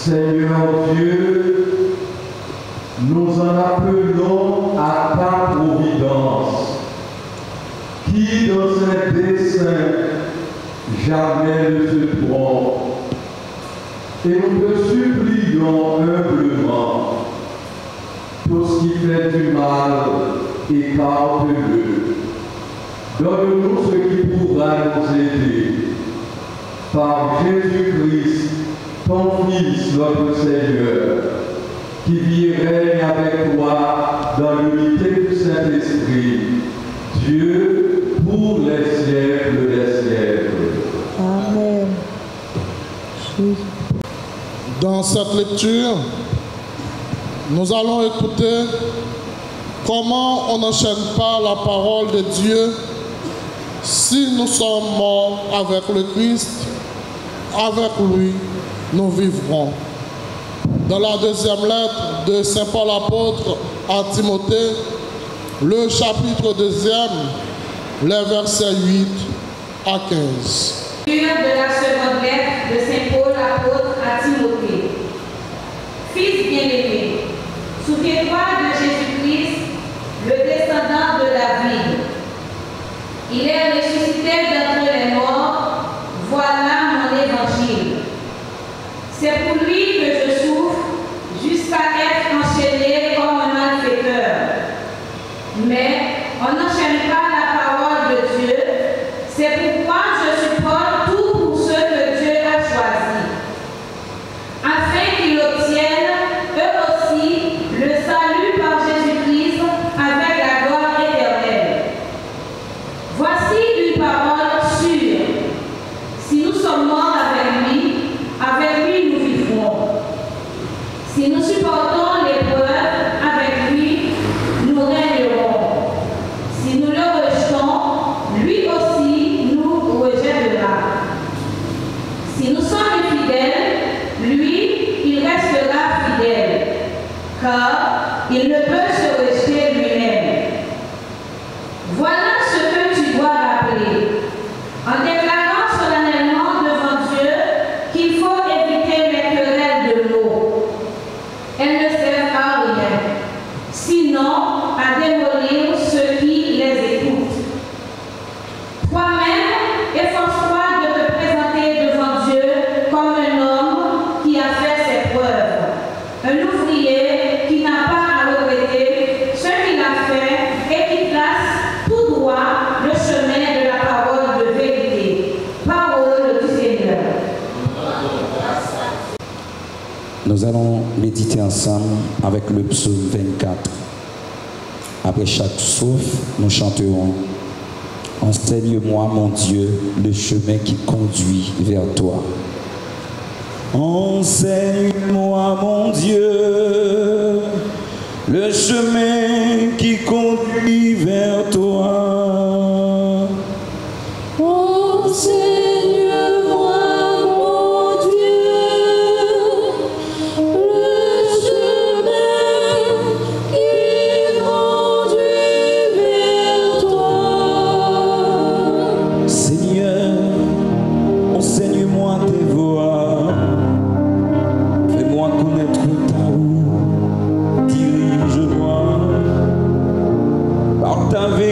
Seigneur Dieu, nous en appelons à ta providence, qui dans ses desseins jamais ne se trompe. Et nous te supplions humblement, tout ce qui fait du mal, écarte-le. Donne-nous ce qui pourra nous aider. Par Jésus-Christ, ton Fils, notre Seigneur, qui vit et règne avec toi dans l'unité du Saint-Esprit, Dieu, pour les siècles des siècles. Amen. Dans cette lecture, nous allons écouter comment on n'enchaîne pas la parole de Dieu si nous sommes morts avec le Christ, avec lui, nous vivrons. Dans la deuxième lettre de Saint Paul apôtre à Timothée, le chapitre 2, les versets 8 à 15. Lecture de la seconde lettre de Saint Paul apôtre à Timothée. Fils bien-aimé, souviens-toi de Jésus-Christ, le descendant de David. Il est ressuscité d'entre les morts, voilà mon évangile. C'est pour lui que je souffre jusqu'à être enchaîné comme un malfaiteur. Mais on n'enchaîne pas la parole de Dieu, c'est pourquoi je supporte tout pour ceux que Dieu a choisis, afin qu'ils obtiennent eux aussi le salut par Jésus-Christ avec la gloire éternelle. Voici une parole sûre. Si nous sommes morts avec lui nous vivrons. Si nous supportons l'épreuve, avec lui, nous régnerons. Si nous le rejetons, lui aussi nous rejettera. Si nous sommes fidèles, lui, il restera fidèle, car il ne peut se rejeter lui-même. Voilà ce que tu dois rappeler, en déclarant solennellement devant Dieu qu'il faut éviter les querelles de mots. Elles ne servent à rien, sinon à démolir ceux qui les écoutent. Toi-même, efforce-toi de te présenter devant Dieu comme un homme qui a fait ses preuves, un ouvrier qui n'a pas à regretter ce qu'il a fait et qui place tout droit le chemin de la parole de vérité. Parole du Seigneur. Nous allons méditer ensemble avec le psaume 24. Après chaque souffle, nous chanterons « Enseigne-moi, mon Dieu, le chemin qui conduit vers toi. » Enseigne-moi, mon Dieu, le chemin qui conduit vers toi. Enseigne-moi, mon Dieu, le chemin qui conduit vers toi. Seigneur, enseigne-moi tes voies. Fais-moi connaître ta route. Dirige-moi par ta vérité.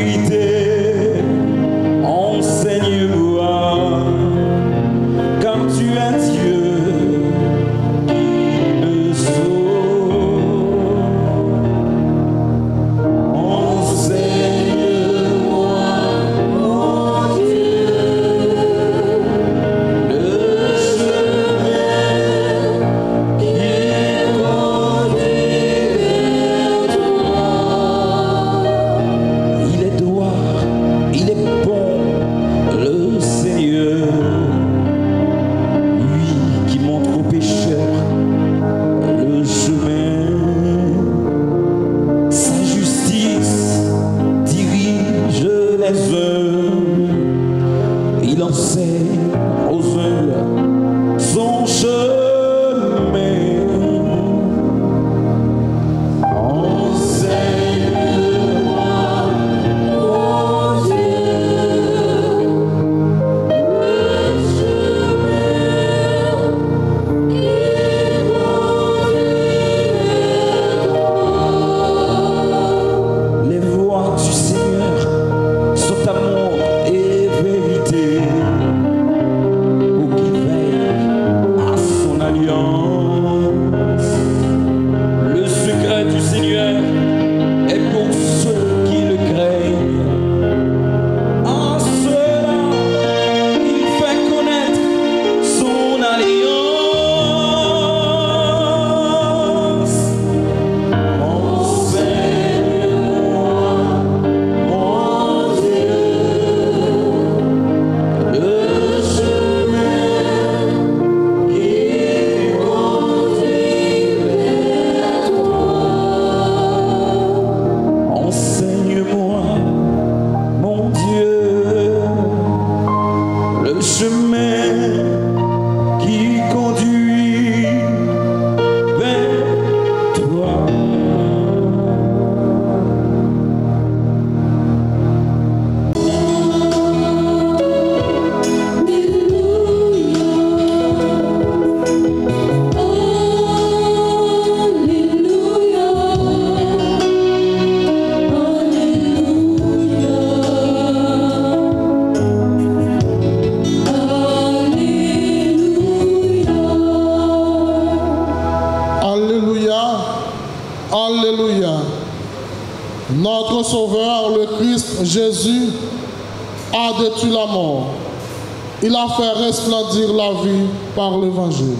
alliance. Le secret du Seigneur est pour ceux qui le craignent. En cela, il fait connaître son alliance. Enseigne-moi, mon Dieu, le chemin qui conduit vers toi. Enseigne-moi, mon Dieu, le chemin qui conduit vers toi. Alléluia, Alléluia. Notre Sauveur, le Christ Jésus, a détruit la mort. Il a fait resplendir la vie par l'Évangile.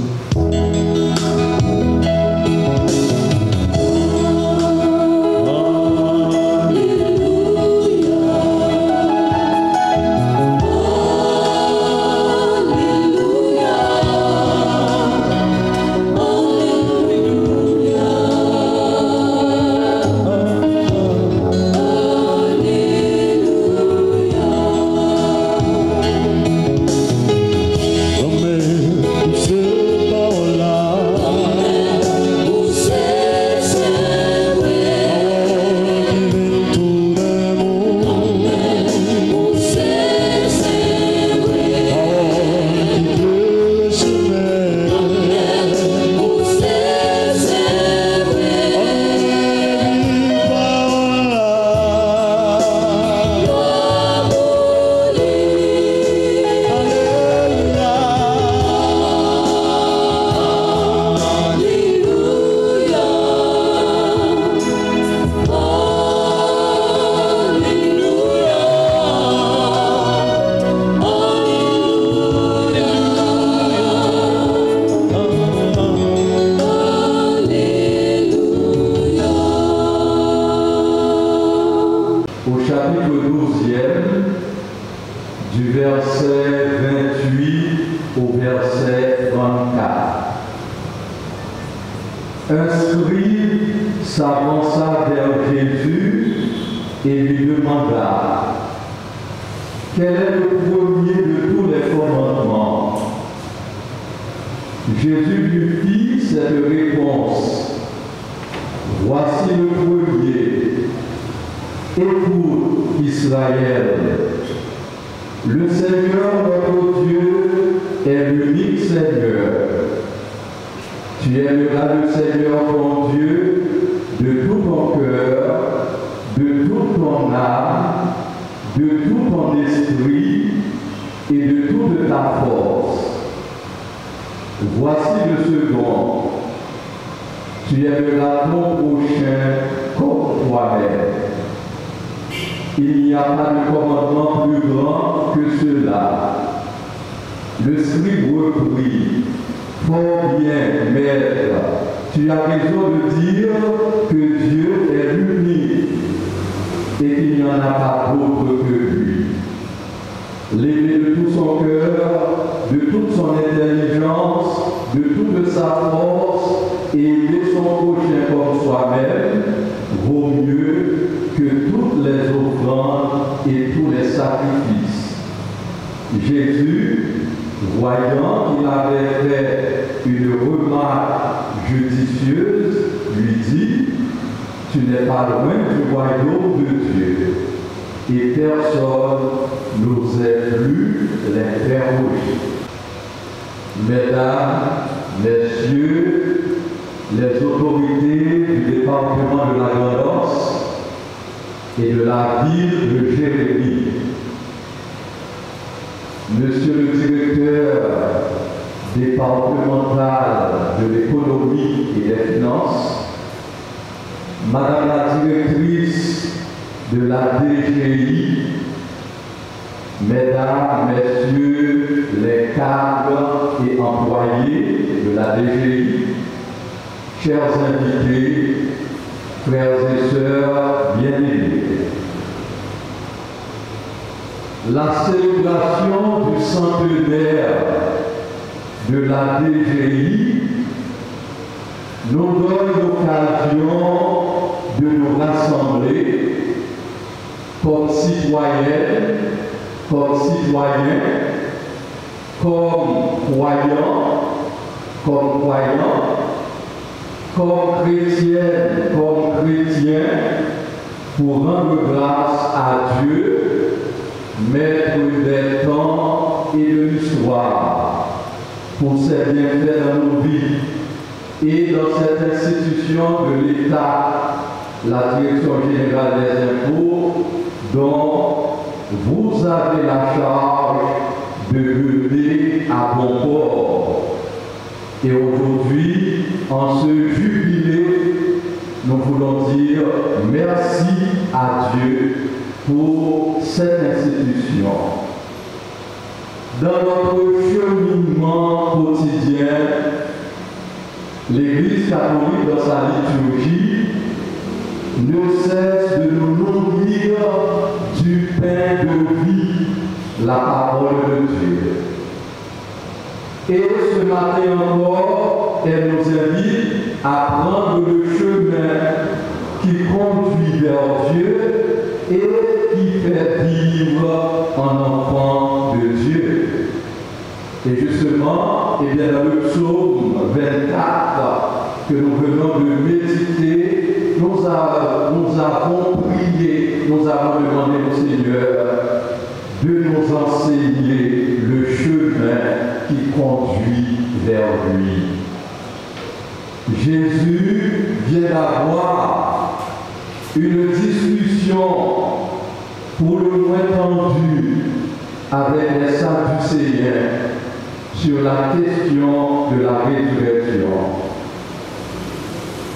Au chapitre 12e, du verset 28 au verset 34. Un scribe s'avança vers Jésus et lui demanda: quel est le premier de tous les commandements? Jésus lui fit cette réponse: voici le premier. Écoute, Israël, le Seigneur notre Dieu est l'unique Seigneur. Tu aimeras le Seigneur ton Dieu de tout ton cœur, de toute ton âme, de tout ton esprit et de toute ta force. Voici le second. Tu aimeras ton prochain comme toi-même. Il n'y a pas de commandement plus grand que cela. Le scribe reprit: fort bien, maître, tu as raison de dire que Dieu est l'unique et qu'il n'y en a pas d'autre que lui. L'aimer de tout son cœur, de toute son intelligence, de toute sa force et aimer son prochain comme soi-même vaut mieux que toutes les offrandes et tous les sacrifices. Jésus, voyant qu'il avait fait une remarque judicieuse, lui dit: tu n'es pas loin du royaume de Dieu. Et personne n'osait plus l'interroger. Mesdames, Messieurs, les autorités du département de la Grande-Anse et de la ville de Jérémie, Monsieur le directeur départemental de la DGI, mesdames, messieurs, les cadres et employés de la DGI, chers invités, frères et sœurs bien-aimés. La célébration du centenaire de la DGI nous donne l'occasion de nous rassembler comme citoyennes, comme citoyens, comme croyants, comme chrétiennes, comme chrétiens, pour rendre grâce à Dieu, maître des temps et de l'histoire, pour ses bienfaits dans nos vies et dans cette institution de l'État, la Direction générale des impôts, dont vous avez la charge de mener à bon port. Et aujourd'hui, en ce jubilé, nous voulons dire merci à Dieu pour cette institution. Dans notre cheminement quotidien, l'Église catholique, dans sa liturgie, ne cesse de nous nourrir du pain de vie, la parole de Dieu. Et ce matin encore, elle nous invite à prendre le chemin qui conduit vers Dieu et qui fait vivre un enfant de Dieu. Et justement, et bien dans le psaume 24 que nous venons de méditer, nous avons prié, nous avons demandé au Seigneur de nous enseigner le chemin qui conduit vers lui. Jésus vient d'avoir une discussion pour le moins tendue avec les Sadducéens sur la question de la résurrection.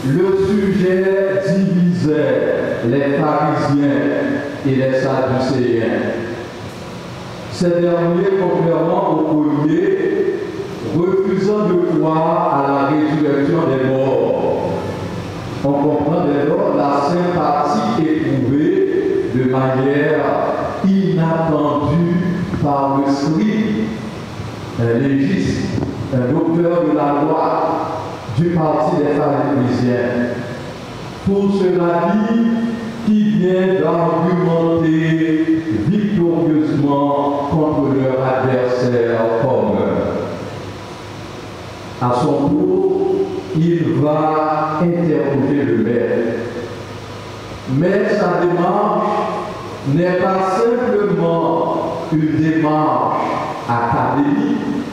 Le sujet divisait les pharisiens et les Sadducéens. Ces derniers, contrairement au premier, refusant de croire à la résurrection des morts. On comprend dès lors la sympathie éprouvée de manière inattendue par le scribe, un légiste, un docteur de la loi du parti des pharisiens. Pour cela dit, qui vient d'argumenter victorieusement contre leur adversaire commun. À son tour, il va interroger le maître. Mais sa démarche n'est pas simplement une démarche académique,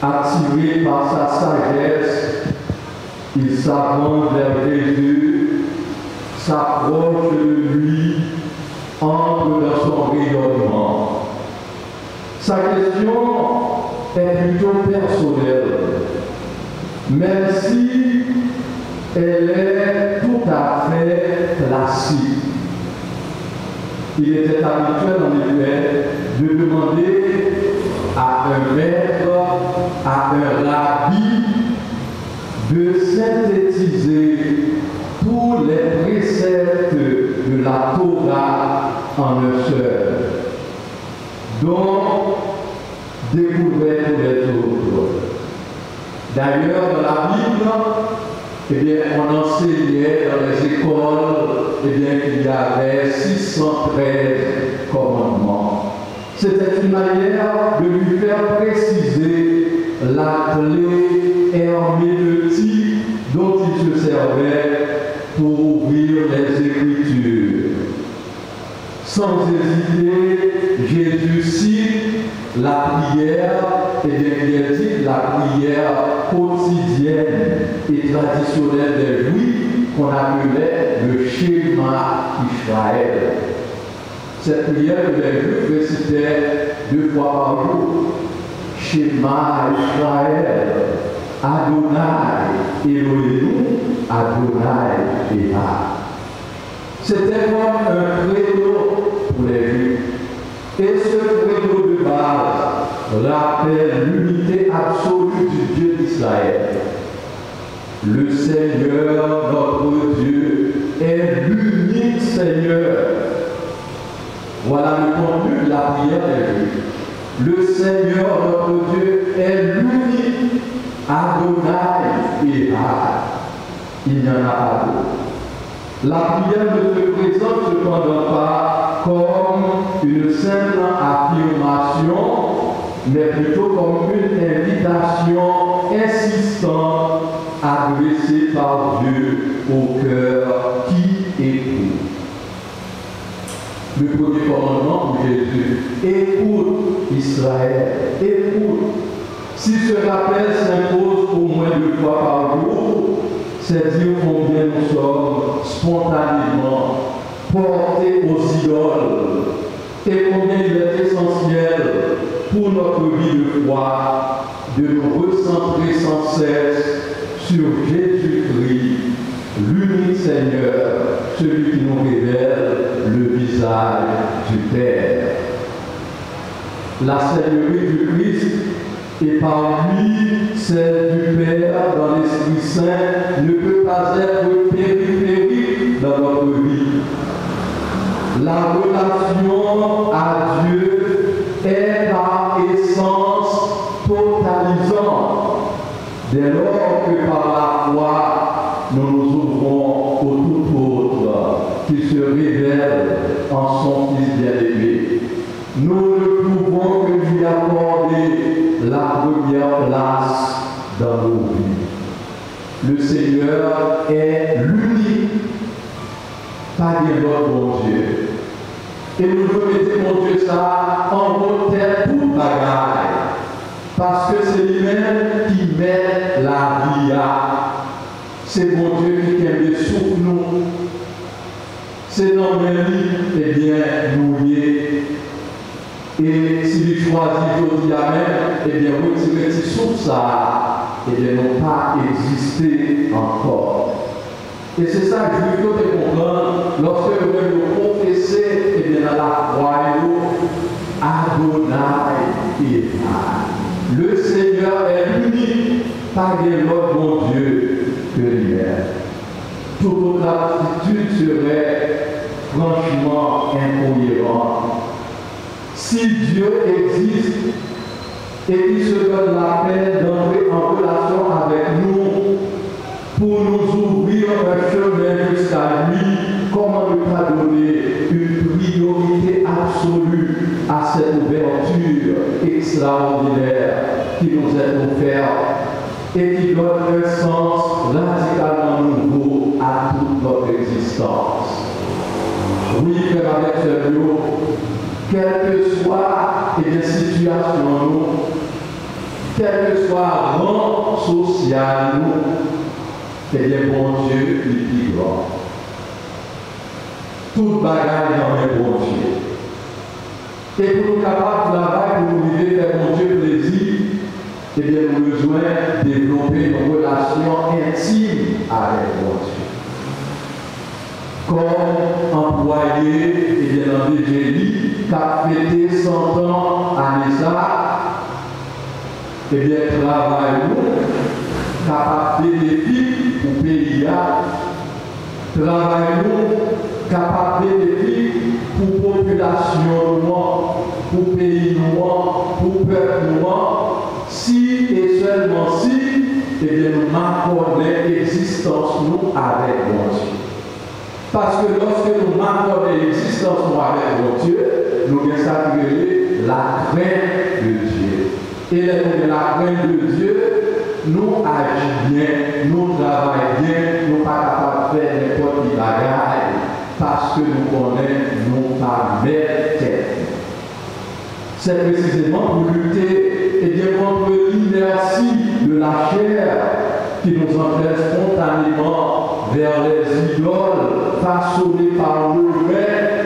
attiré par sa sagesse, il s'avance vers Jésus, s'approche de lui, entre dans son rayonnement. Sa question est plutôt personnelle, même si elle est tout à fait classique. Il était habituel en effet de demander à un maître, à un rabbi, de synthétiser tous les préceptes de la Torah en un seul, dont découvrir tous les autres. D'ailleurs, dans la Bible, eh bien, on enseignait dans les écoles eh bien, qu'il y avait 613 commandements. C'était une manière de lui faire préciser la clé herméneutique dont il se servait pour ouvrir les Écritures. Sans hésiter, Jésus cite la prière, et bien il dit la prière quotidienne et traditionnelle des Juifs qu'on appelait le Shema Israël. Cette prière que les Juifs récitaient 2 fois par jour. Shema Israël, Adonai Elohim, Adonai Echad. C'était comme un credo pour les Juifs. Et ce credo de base rappelle l'unité absolue du Dieu d'Israël. Le Seigneur, notre Dieu, est l'unique Seigneur. Voilà le contenu de la prière des Juifs. Le Seigneur, notre Dieu, est l'unique Adonai et Had. Il n'y en a pas d'autre. La prière ne se présente cependant pas comme une simple affirmation, mais plutôt comme une invitation insistante adressée par Dieu au cœur qui écoute. Le premier commandement de Jésus: écoute Israël, écoute. Si ce rappel s'impose au moins 2 fois par jour, c'est dire combien nous sommes spontanément portés aux idoles et combien il est essentiel pour notre vie de foi de nous recentrer sans cesse sur Jésus-Christ, l'unique Seigneur, celui qui nous révèle le visage du Père. La Seigneurie du Christ et par lui, celle du Père dans l'Esprit Saint ne peut pas être périphérique dans notre vie. La relation à Dieu est par essence totalisante. Dès lors que par la foi, nous nous ouvrons au tout autre qui se révèle en son Fils bien-aimé, nous ne pouvons que lui accorder la première place dans nos vies. Le Seigneur est l'unique, pas de l'autre bon Dieu. Et nous devons mettre mon Dieu ça en haute tête toute bagaille. Parce que c'est lui-même qui met la vie à. C'est mon Dieu qui aime les souffles nous. C'est dans mes lits, eh bien, nous y est. Et s'il choisit aujourd'hui à même, eh bien, retirer ces souffles ça, eh bien, n'ont pas existé encore. Et c'est ça que je veux comprendre lorsque nous venons confesser, eh bien, dans la foi, Adonai et Had. Le Seigneur est l'unique, pas l'autre bon Dieu que lui-même. Toute autre attitude serait franchement incohérente. Si Dieu existe et qu'il se donne la peine d'entrer en relation avec nous pour nous ouvrir un chemin jusqu'à lui, comment ne pas donner une priorité absolue à cette ouverture extraordinaire qui nous est offerte et qui donne un sens radicalement nouveau à toute notre existence. Oui, frère, avec ce lieu, quelle que soit les situations, nous, quel que soit le rang social, nous, eh bien, bon Dieu, il est plus grand. Toute bagaille dans le bon Dieu. Et pour nous capables de travailler, pour nous vivre, faire mon Dieu plaisir, eh bien, nous avons besoin de développer une relation intime avec mon Dieu. Comme employé, eh bien, dans le DGI, qui a fêté 100 ans à l'ESA, eh bien, travaillons, capable de bénéfice pour pays, travaillons, capable de bénéfice pour population noire, pour pays noir, pour peuple noir, si et seulement si, eh bien, nous marquons l'existence nous avec mon Dieu. Parce que lorsque nous marquons l'existence nous avec mon Dieu, nous avons sacré la crainte de Dieu. Et la crainte de Dieu, nous agissons bien, nous travaillons bien, nous ne sommes pas capables de faire n'importe quelle bagaille, parce que nous connaissons nos paramètres. C'est précisément pour lutter et bien contre l'inertie de la chair qui nous entraîne spontanément vers les idoles façonnées par nous-mêmes.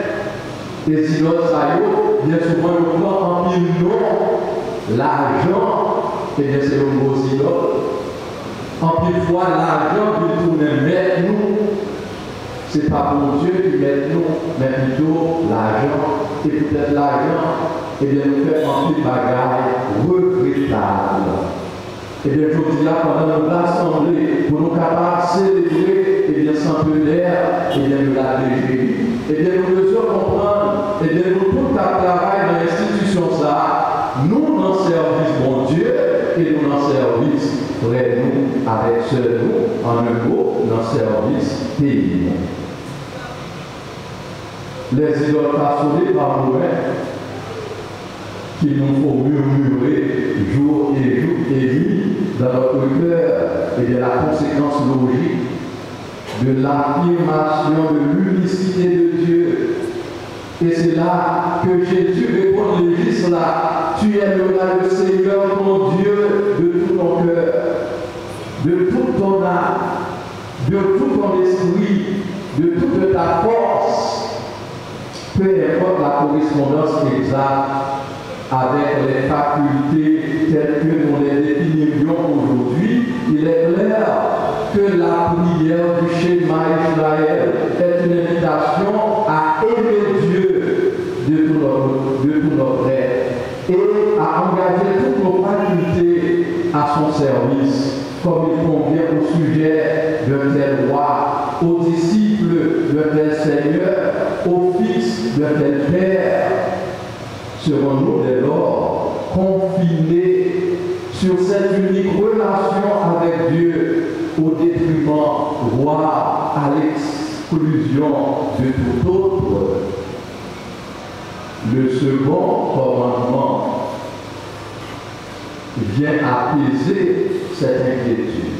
Les idoles, ça y est, bien souvent, nous prenons en pile nom, l'argent, et bien c'est le gros idole. En pile fois, l'argent qui tourne vers nous, c'est pas bon Dieu qui met nous, mais plutôt l'argent. Et peut-être l'argent, et bien nous fait remplir de bagailles regrettables. Et bien je dis là, pendant nous l'assemblée, pour nous capables de célébrer, et bien sans peu d'air, et bien nous l'alléger. Et bien nous devons comprendre, et bien nous tout travail dans l'institution ça, nous dans le service bon Dieu, et nous dans le service vrai nous, avec seul nous, en un mot, dans le service pays. Les idoles façonnées par nous-mêmes, qu'il nous faut murmurer jour et nuit dans notre cœur, et de la conséquence logique de l'affirmation de l'unicité de Dieu. Et c'est là que Jésus répond l'Église là, tu aimeras le Seigneur ton Dieu de tout ton cœur, de toute ton âme, de tout ton esprit, de toute ta force. Peu importe la correspondance exacte avec les facultés telles que nous les définirions aujourd'hui, il est clair que la prière du schéma Israël est une invitation à aimer Dieu de tout notre être et à engager toutes nos facultés à son service, comme il convient au sujet d'un tel roi, aux disciples d'un tel Seigneur, aux fils d'un tel Père. Serons-nous dès lors confinés sur cette unique relation avec Dieu au détriment, voire à l'exclusion de tout autre? Le second commandement vient apaiser cette inquiétude.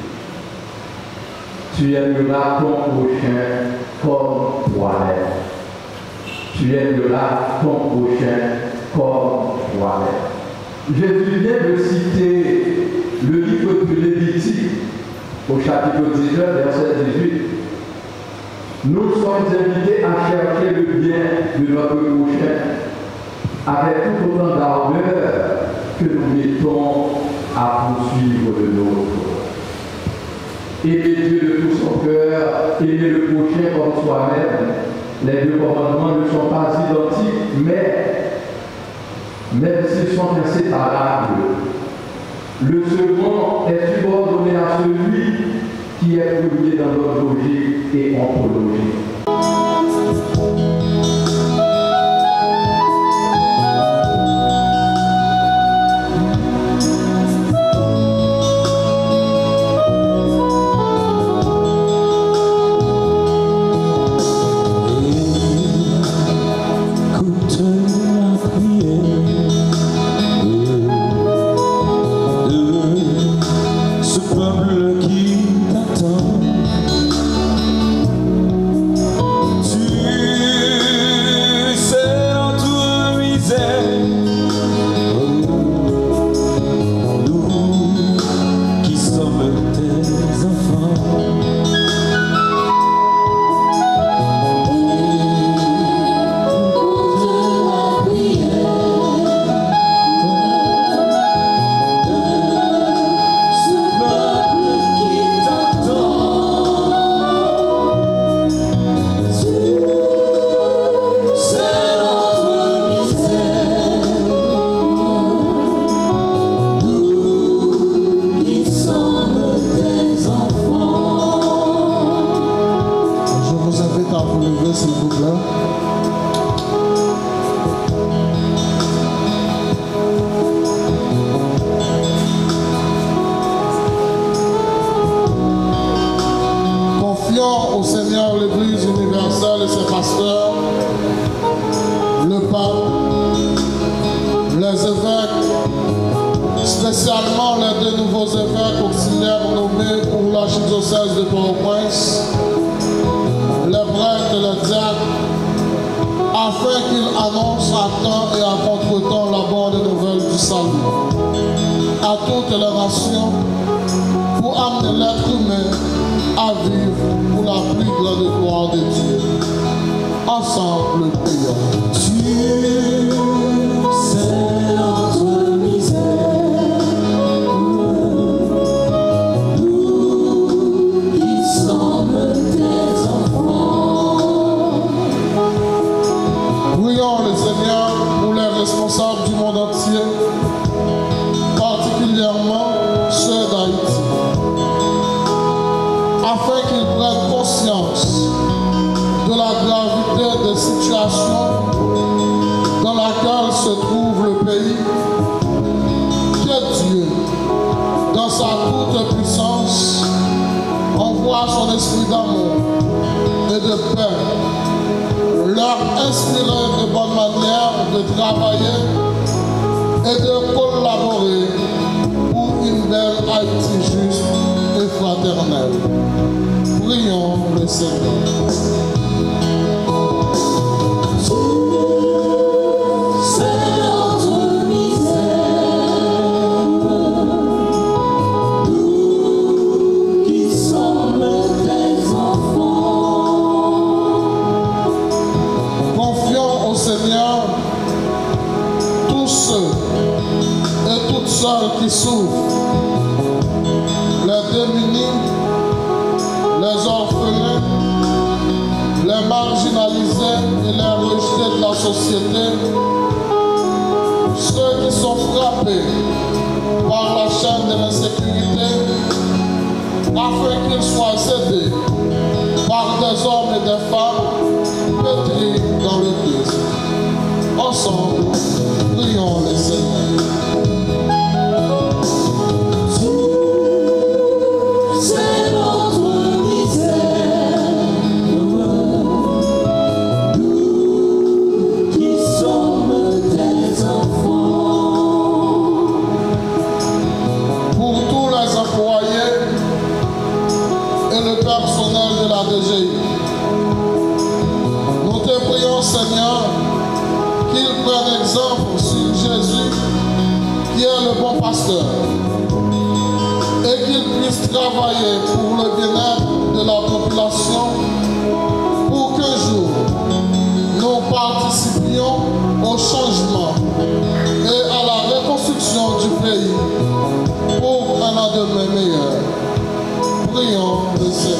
Tu aimeras ton prochain comme toi-même. Tu aimeras ton prochain comme toi-même. Jésus vient de citer le livre de Lévitique au chapitre 19, verset 18. Nous sommes invités à chercher le bien de notre prochain avec tout autant d'ardeur que nous mettons à poursuivre le nôtre. Aimer Dieu de tout son cœur, aimer le prochain comme soi-même. Les deux commandements ne sont pas identiques, mais même s'ils sont inséparables, le second est subordonné à celui qui est premier dans notre logique et ontologique. Au Seigneur l'Église universelle et ses pasteurs, le pape, les évêques, spécialement les deux nouveaux évêques auxiliaires nommés pour l'archidiocèse de Port-au-Prince, les prêtres et les diacres, afin qu'ils annoncent à temps et à contre-temps la bonne nouvelle du salut à toutes les nations pour amener l'être humain à vivre pour la plus grande gloire de Dieu. Ensemble, prions. Dieu, c'est notre misère. Nous qui sommes tes enfants. afin qu'ils prennent conscience de la gravité des situations dans laquelle se trouve le pays. Que Dieu, dans sa toute puissance, envoie son esprit d'amour et de paix, leur inspirer de bonnes manières de travailler et de collaborer pour une belle Haïti juste et fraternelle. Prions le Seigneur. Qui souffrent, les démunis, les orphelins, les marginalisés et les rejetés de la société, ceux qui sont frappés par la chaîne de l'insécurité, afin qu'ils soient aidés par des hommes et des femmes pétris dans le Christ. Ensemble, prions le Seigneur. Nous te prions, Seigneur, qu'ils prennent exemple sur Jésus, qui est le bon pasteur, et qu'ils puissent travailler pour le bien-être de la population, pour qu'un jour, nous participions au changement et à la reconstruction du pays pour un lendemain meilleur. Prions le Seigneur.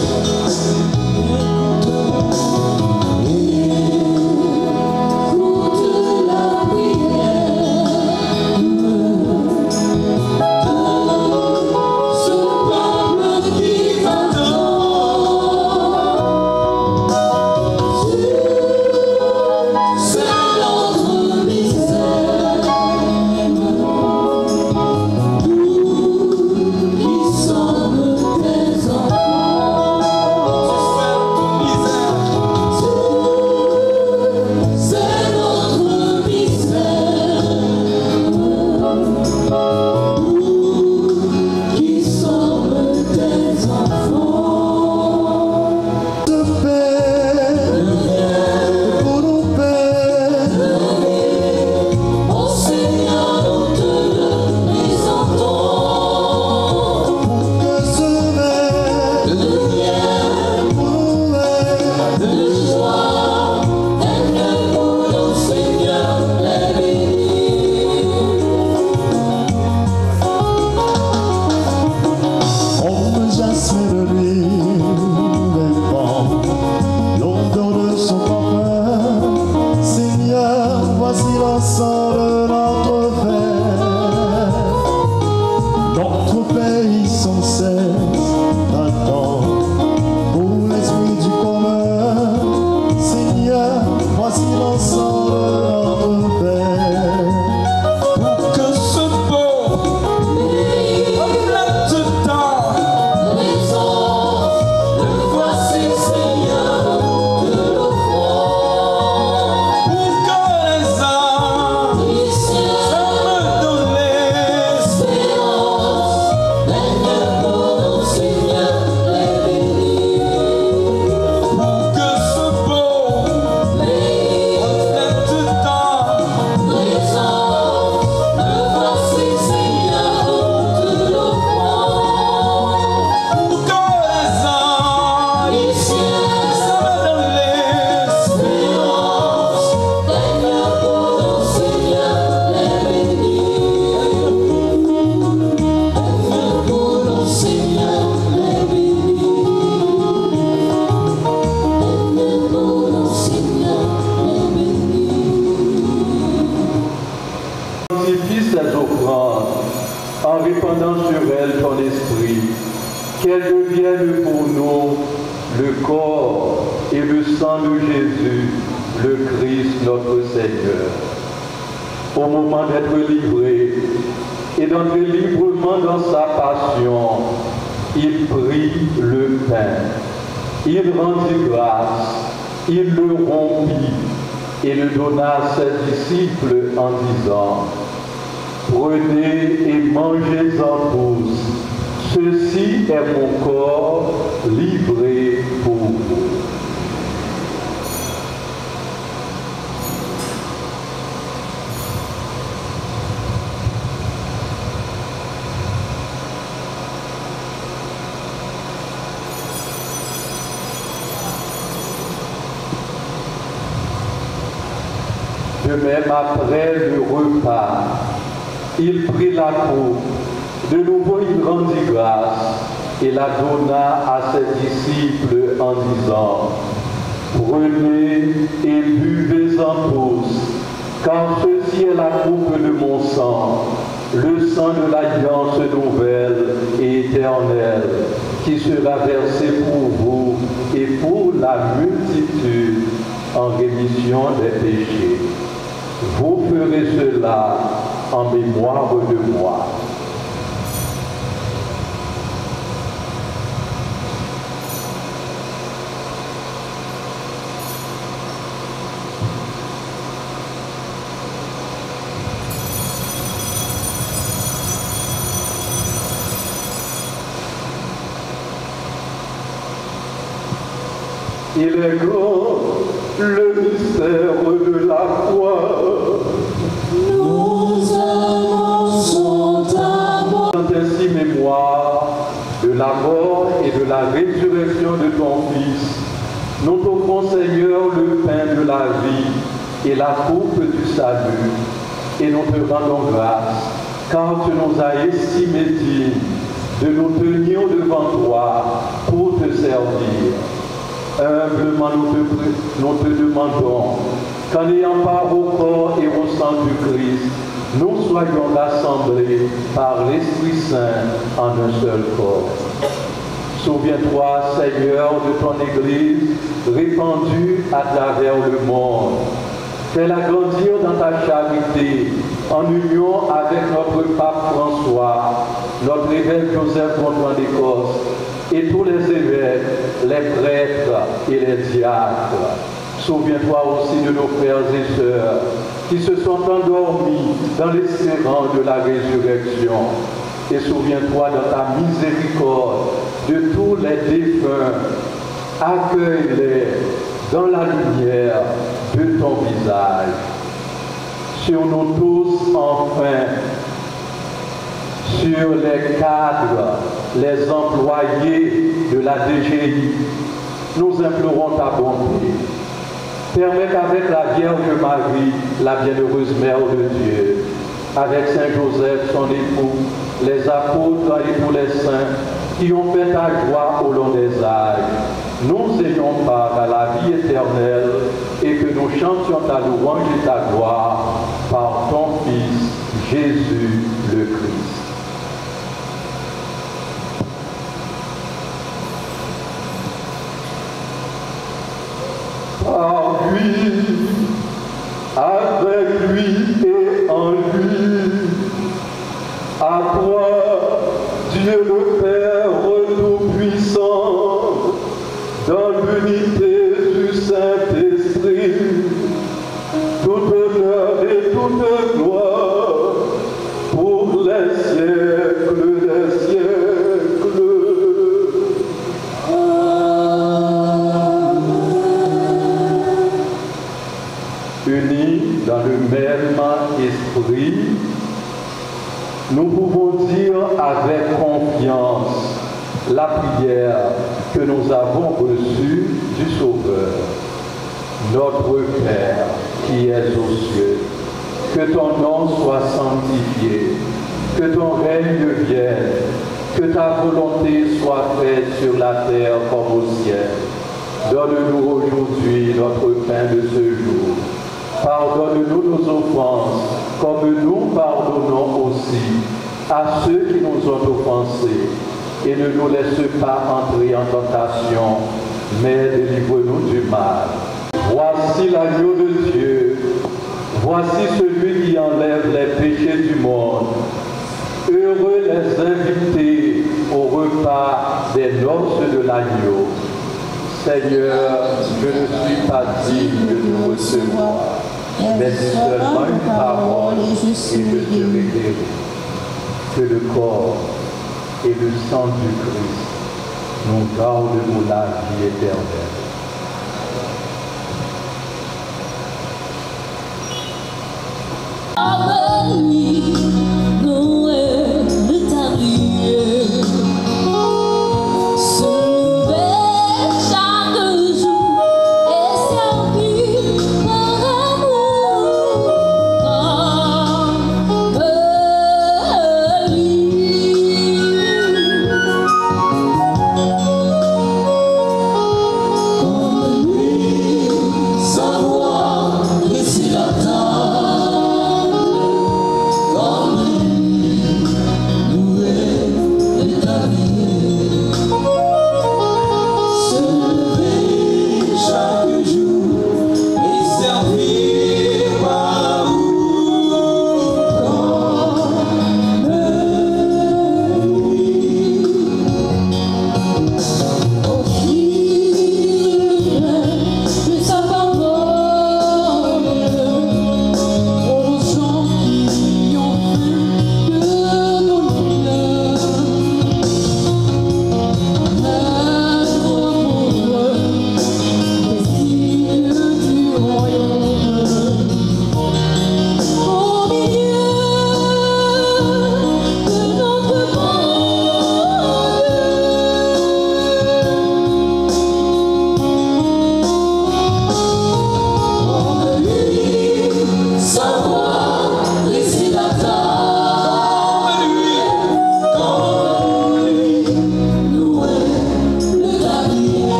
Qui sommes tes enfants. célèbre pour nous le corps et le sang de Jésus, le Christ notre Seigneur. Au moment d'être livré et d'entrer librement dans sa passion, il prit le pain, il rendit grâce, il le rompit et le donna à ses disciples en disant: prenez et mangez-en tous, ceci est mon corps livré pour vous. De même, après le repas, il prit la coupe, de nouveau il rendit grâce et la donna à ses disciples en disant: prenez et buvez-en tous, car ceci est la coupe de mon sang, le sang de l'alliance nouvelle et éternelle, qui sera versé pour vous et pour la multitude en rémission des péchés. Vous ferez cela en mémoire de moi. Il est grand le mystère de la foi. Nous annonçons ta mort. Ainsi mémoire de la mort et de la résurrection de ton Fils, nous t'offrons, Seigneur, le pain de la vie et la coupe du salut, et nous te rendons grâce, car tu nous as estimés dignes de nous tenir devant toi pour te servir. Humblement nous te demandons qu'en ayant part au corps et au sang du Christ, nous soyons rassemblés par l'Esprit Saint en un seul corps. Souviens-toi, Seigneur, de ton Église répandue à travers le monde. Fais-la grandir dans ta charité, en union avec notre pape François, notre évêque Joseph Gontoine d'Écosse, et tous les évêques, les prêtres et les diacres. Souviens-toi aussi de nos frères et sœurs qui se sont endormis dans l'espérance de la résurrection. Et souviens-toi de ta miséricorde de tous les défunts. Accueille-les dans la lumière de ton visage. Sur nous tous, enfin, sur les cadres, les employés de la DGI, nous implorons ta bonté. Permets qu'avec la Vierge Marie, la bienheureuse Mère de Dieu, avec Saint Joseph, son époux, les apôtres et tous les saints qui ont fait ta joie au long des âges, nous ayons part à la vie éternelle et que nous chantions ta louange et ta gloire par ton Fils, Jésus le Christ. Par lui, avec lui et en lui, à toi, Dieu le Père Tout-Puissant, dans l'unité du Saint-Esprit, tout honneur et toute gloire pour les siècles des siècles. Unis dans le même esprit, nous pouvons dire avec confiance la prière que nous avons reçue du Sauveur. Notre Père qui es aux cieux, que ton nom soit sanctifié, que ton règne vienne, que ta volonté soit faite sur la terre comme au ciel. Donne-nous aujourd'hui notre pain de ce jour. Pardonne-nous nos offenses, comme nous pardonnons aussi à ceux qui nous ont offensés. Et et ne nous laisse pas entrer en tentation, mais délivre-nous du mal. Voici l'agneau de Dieu, voici celui qui enlève les péchés du monde. Heureux les invités au repas des noces de l'agneau. Seigneur, je ne suis pas digne de nous recevoir, mais seulement une parole et je serai guéri. Que le corps et le sang du Christ nous gardent pour la vie éternelle.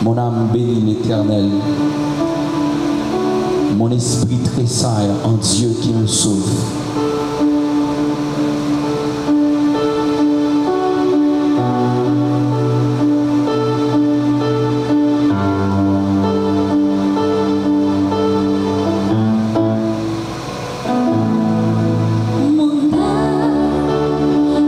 Mon âme bénit l'Éternel. Mon esprit tressaille en Dieu qui me sauve. Mon âme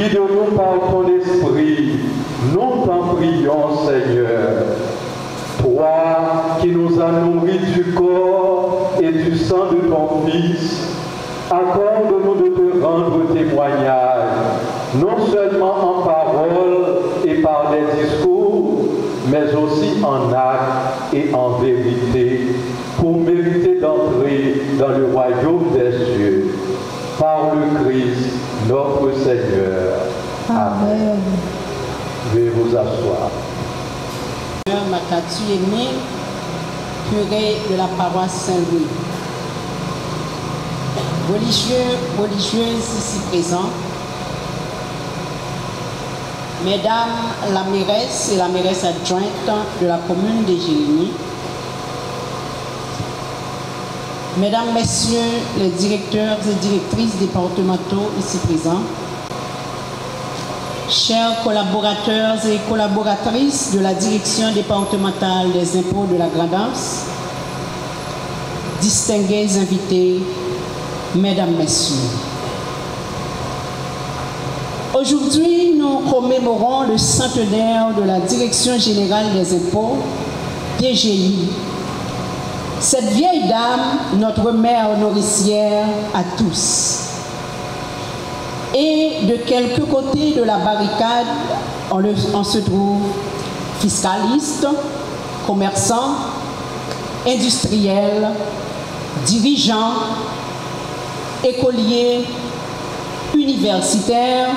Guide-nous par ton esprit, nous t'en prions, Seigneur. Toi qui nous as nourris du corps et du sang de ton Fils, accorde-nous de te rendre témoignage, non seulement en parole et par des discours, mais aussi en actes et en vérité, pour mériter d'entrer dans le royaume des cieux. Par le Christ, notre Seigneur. Amen. Veuillez vous asseoir. Makatu Aimé, curé de la paroisse Saint-Louis. Religieux, religieuses ici présents, Mesdames la mairesse et la mairesse adjointe de la commune de Jérémie, Mesdames, Messieurs les directeurs et directrices départementaux ici présents, chers collaborateurs et collaboratrices de la direction départementale des impôts de la Grand'Anse, distingués invités, Mesdames, Messieurs. Aujourd'hui, nous commémorons le centenaire de la Direction générale des impôts, DGI. Cette vieille dame, notre mère nourricière à tous. Et de quelques côtés de la barricade, on se trouve fiscalistes, commerçants, industriels, dirigeants, écoliers, universitaires,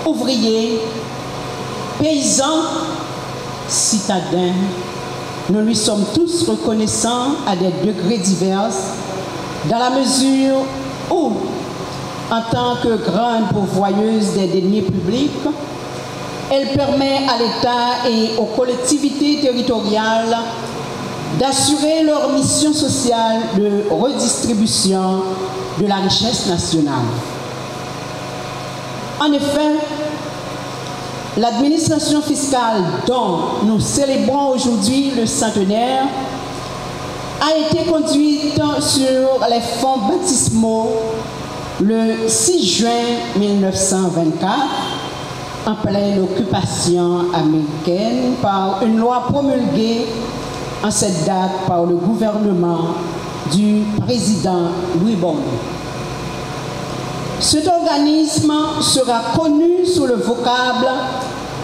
ouvriers, paysans, citadins. Nous lui sommes tous reconnaissants à des degrés divers, dans la mesure où, en tant que grande pourvoyeuse des deniers publics, elle permet à l'État et aux collectivités territoriales d'assurer leur mission sociale de redistribution de la richesse nationale. En effet, l'administration fiscale dont nous célébrons aujourd'hui le centenaire a été conduite sur les fonds baptismaux le 6 juin 1924, en pleine occupation américaine, par une loi promulguée en cette date par le gouvernement du président Louis Bongo. Cet organisme sera connu sous le vocable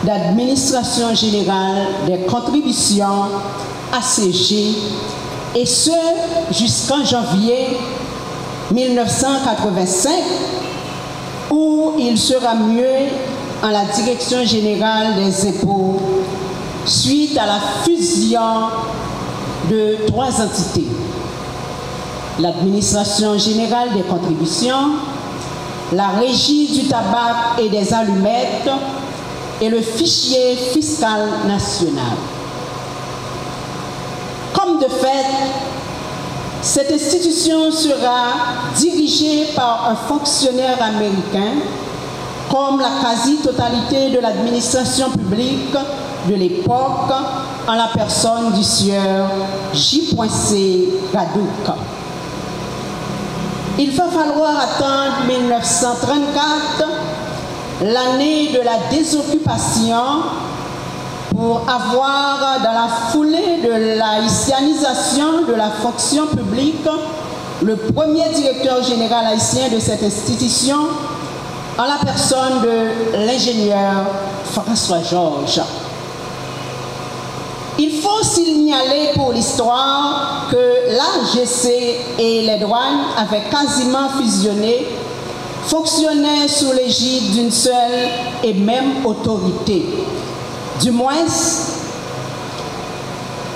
d'Administration générale des contributions, ACG, et ce jusqu'en janvier 1985, où il sera mué en la Direction générale des impôts suite à la fusion de 3 entités. L'Administration générale des contributions, la Régie du tabac et des allumettes et le Fichier fiscal national. Comme de fait, cette institution sera dirigée par un fonctionnaire américain, comme la quasi-totalité de l'administration publique de l'époque, en la personne du sieur J.C. Gadouk. Il va falloir attendre 1934, l'année de la désoccupation, pour avoir, dans la foulée de la haïtianisation de la fonction publique, le premier directeur général haïtien de cette institution, en la personne de l'ingénieur François Georges. Il faut signaler pour l'histoire que l'AGC et les douanes avaient quasiment fusionné, fonctionnaient sous l'égide d'une seule et même autorité, du moins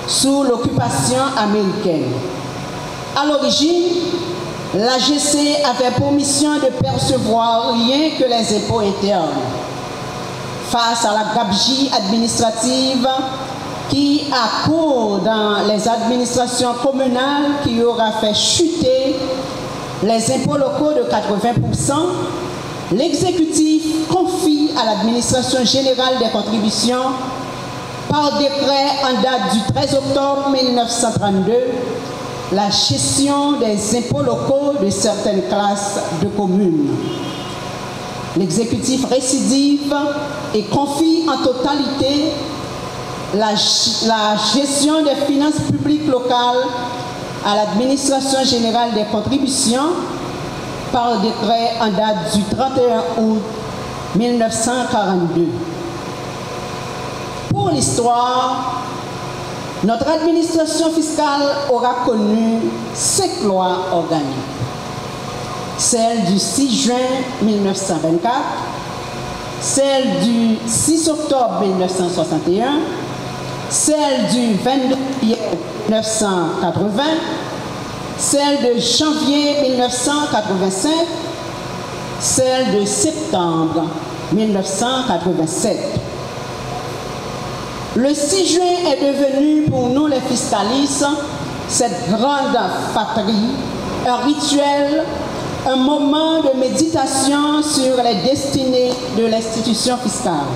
sous l'occupation américaine. À l'origine, l'AGC avait pour mission de percevoir rien que les impôts internes. Face à la gabegie administrative qui accourt dans les administrations communales, qui aura fait chuter les impôts locaux de 80%, l'exécutif confie à l'administration générale des contributions, par décret en date du 13 octobre 1932, la gestion des impôts locaux de certaines classes de communes. L'exécutif récidive et confie en totalité la gestion des finances publiques locales à l'administration générale des contributions par décret en date du 31 août 1942. Pour l'histoire, notre administration fiscale aura connu 5 lois organiques. Celle du 6 juin 1924, celle du 6 octobre 1961, celle du 22 juillet 1980, celle de janvier 1985, celle de septembre 1987. Le 6 juin est devenu pour nous les fiscalistes cette grande patrie, un rituel, un moment de méditation sur les destinées de l'institution fiscale.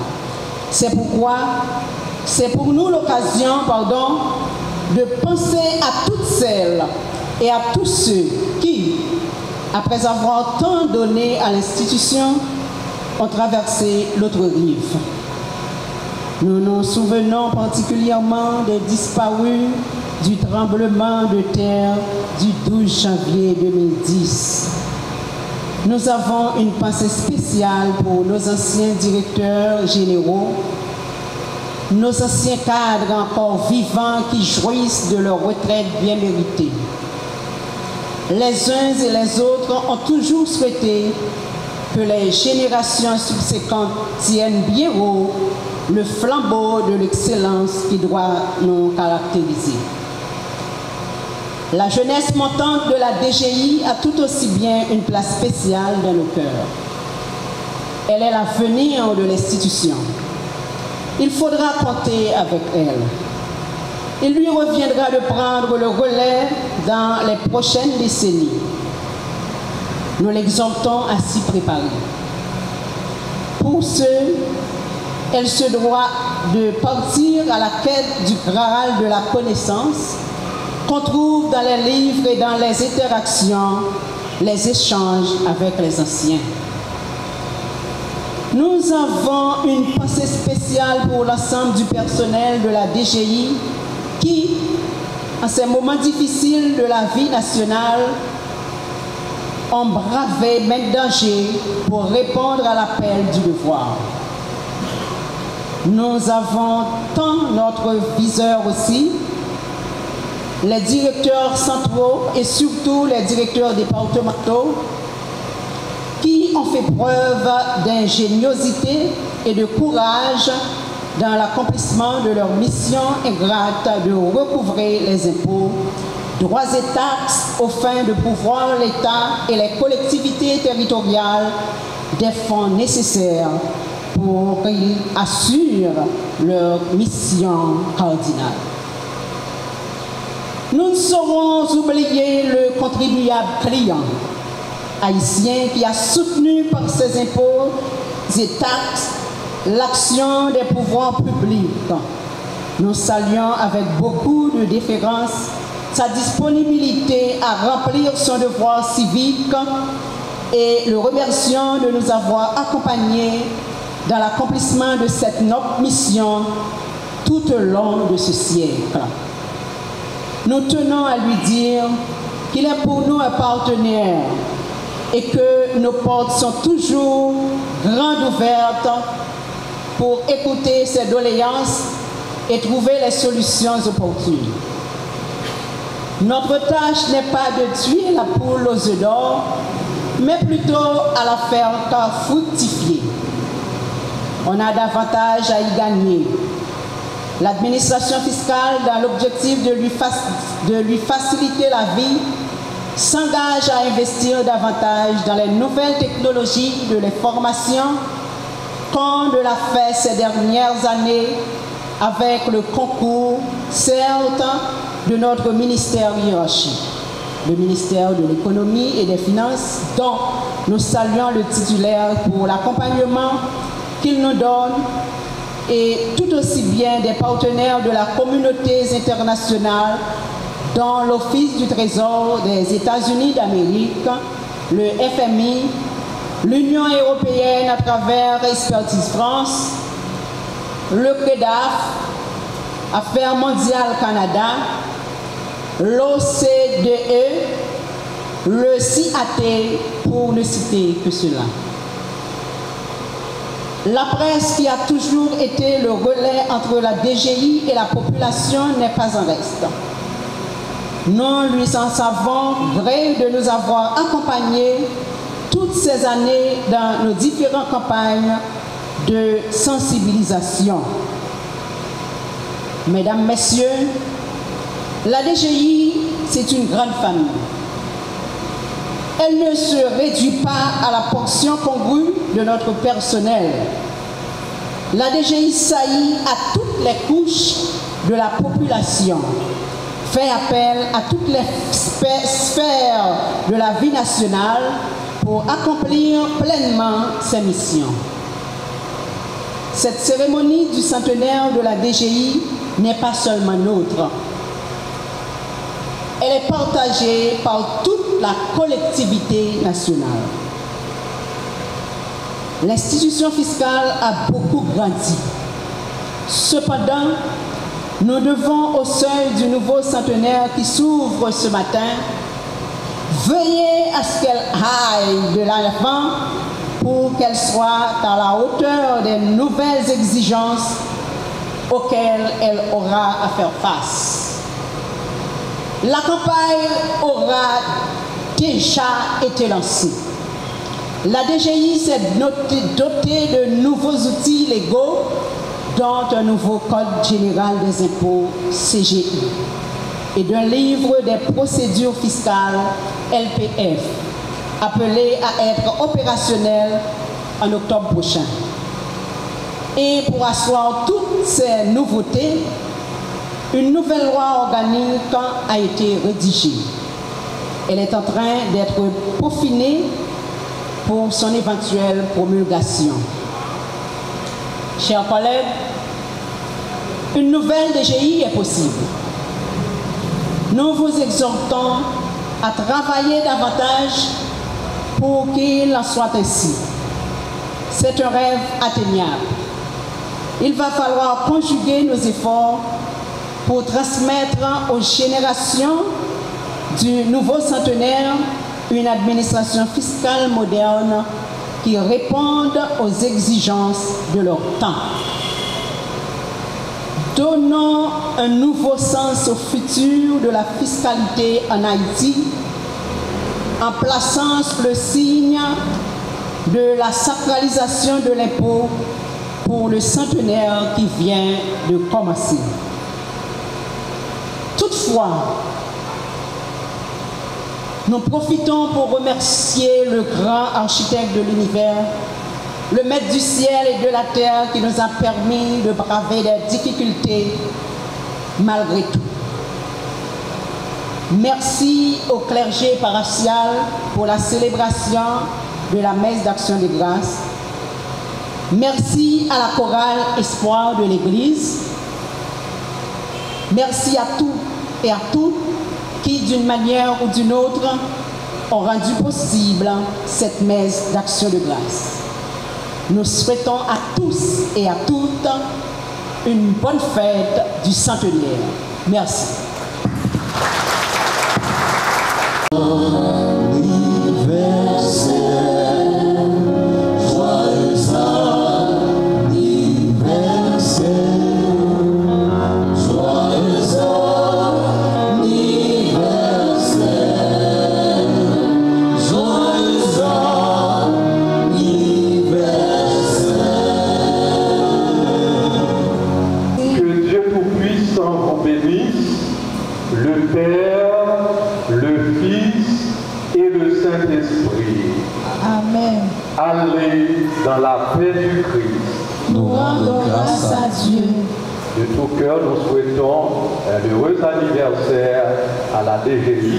C'est pour nous l'occasion, de penser à toutes celles et à tous ceux qui, après avoir tant donné à l'institution, ont traversé l'autre rive. Nous nous souvenons particulièrement des disparus du tremblement de terre du 12 janvier 2010. Nous avons une pensée spéciale pour nos anciens directeurs généraux, nos anciens cadres encore vivants qui jouissent de leur retraite bien méritée. Les uns et les autres ont toujours souhaité que les générations subséquentes tiennent bien haut le flambeau de l'excellence qui doit nous caractériser. La jeunesse montante de la DGI a tout aussi bien une place spéciale dans nos cœurs. Elle est l'avenir de l'institution. Il faudra compter avec elle. Il lui reviendra de prendre le relais dans les prochaines décennies. Nous l'exhortons à s'y préparer. Pour ce, elle se doit de partir à la quête du Graal de la connaissance qu'on trouve dans les livres et dans les interactions, les échanges avec les anciens. Nous avons une pensée spéciale pour l'ensemble du personnel de la DGI qui, en ces moments difficiles de la vie nationale, ont bravé maints dangers pour répondre à l'appel du devoir. Nous avons tant notre viseur aussi, les directeurs centraux et surtout les directeurs départementaux qui ont fait preuve d'ingéniosité et de courage dans l'accomplissement de leur mission ingrate de recouvrer les impôts, droits et taxes aux fins de pourvoir l'État et les collectivités territoriales des fonds nécessaires pour qu'ils assurent leur mission cardinale. Nous ne saurons oublier le contribuable client haïtien qui a soutenu par ses impôts et taxes l'action des pouvoirs publics. Nous saluons avec beaucoup de déférence sa disponibilité à remplir son devoir civique et le remercions de nous avoir accompagnés dans l'accomplissement de cette noble mission tout au long de ce siècle. Nous tenons à lui dire qu'il est pour nous un partenaire et que nos portes sont toujours grandes ouvertes pour écouter ses doléances et trouver les solutions opportunes. Notre tâche n'est pas de tuer la poule aux œufs d'or, mais plutôt à la faire fructifier. On a davantage à y gagner. L'administration fiscale, dans l'objectif de lui faciliter la vie, s'engage à investir davantage dans les nouvelles technologies de l'information, comme de l'a fait ces dernières années avec le concours, certes, de notre ministère hiérarchique, le ministère de l'économie et des finances, dont nous saluons le titulaire pour l'accompagnement qu'il nous donne, et tout aussi bien des partenaires de la communauté internationale, dont l'Office du Trésor des États-Unis d'Amérique, le FMI, l'Union européenne à travers Expertise France, le CREDAF, Affaires mondiales Canada, l'OCDE, le CIAT, pour ne citer que cela. La presse, qui a toujours été le relais entre la DGI et la population, n'est pas en reste. Nous lui en savons gré de nous avoir accompagnés toutes ces années dans nos différentes campagnes de sensibilisation. Mesdames, Messieurs, la DGI, c'est une grande famille. Elle ne se réduit pas à la portion congrue de notre personnel. La DGI saillit à toutes les couches de la population, fait appel à toutes les sphères de la vie nationale pour accomplir pleinement ses missions. Cette cérémonie du centenaire de la DGI n'est pas seulement nôtre. Elle est partagée par toute la collectivité nationale. L'institution fiscale a beaucoup grandi. Cependant, nous devons, au seuil du nouveau centenaire qui s'ouvre ce matin, veiller à ce qu'elle aille de l'avant pour qu'elle soit à la hauteur des nouvelles exigences auxquelles elle aura à faire face. La campagne aura déjà été lancée. La DGI s'est dotée de nouveaux outils légaux, dont un nouveau Code général des impôts, CGI, et d'un livre des procédures fiscales, LPF, appelé à être opérationnel en octobre prochain. Et pour asseoir toutes ces nouveautés, une nouvelle loi organique a été rédigée. Elle est en train d'être peaufinée pour son éventuelle promulgation. Chers collègues, une nouvelle DGI est possible. Nous vous exhortons à travailler davantage pour qu'il en soit ainsi. C'est un rêve atteignable. Il va falloir conjuguer nos efforts pour transmettre aux générations du nouveau centenaire une administration fiscale moderne qui réponde aux exigences de leur temps. Donnons un nouveau sens au futur de la fiscalité en Haïti en plaçant le signe de la sacralisation de l'impôt pour le centenaire qui vient de commencer. Toutefois, nous profitons pour remercier le grand architecte de l'univers, le maître du ciel et de la terre qui nous a permis de braver des difficultés malgré tout. Merci au clergé paroissial pour la célébration de la messe d'action de grâce. Merci à la chorale Espoir de l'Église. Merci à tous et à toutes qui, d'une manière ou d'une autre, ont rendu possible cette messe d'action de grâce. Nous souhaitons à tous et à toutes une bonne fête du centenaire. Merci. Allez dans la paix du Christ. Nous rendons grâce à Dieu. De tout cœur, nous souhaitons un heureux anniversaire à la DGI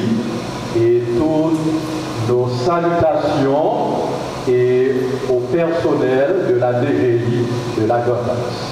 et toutes nos salutations et au personnel de la DGI de la Gouvernance.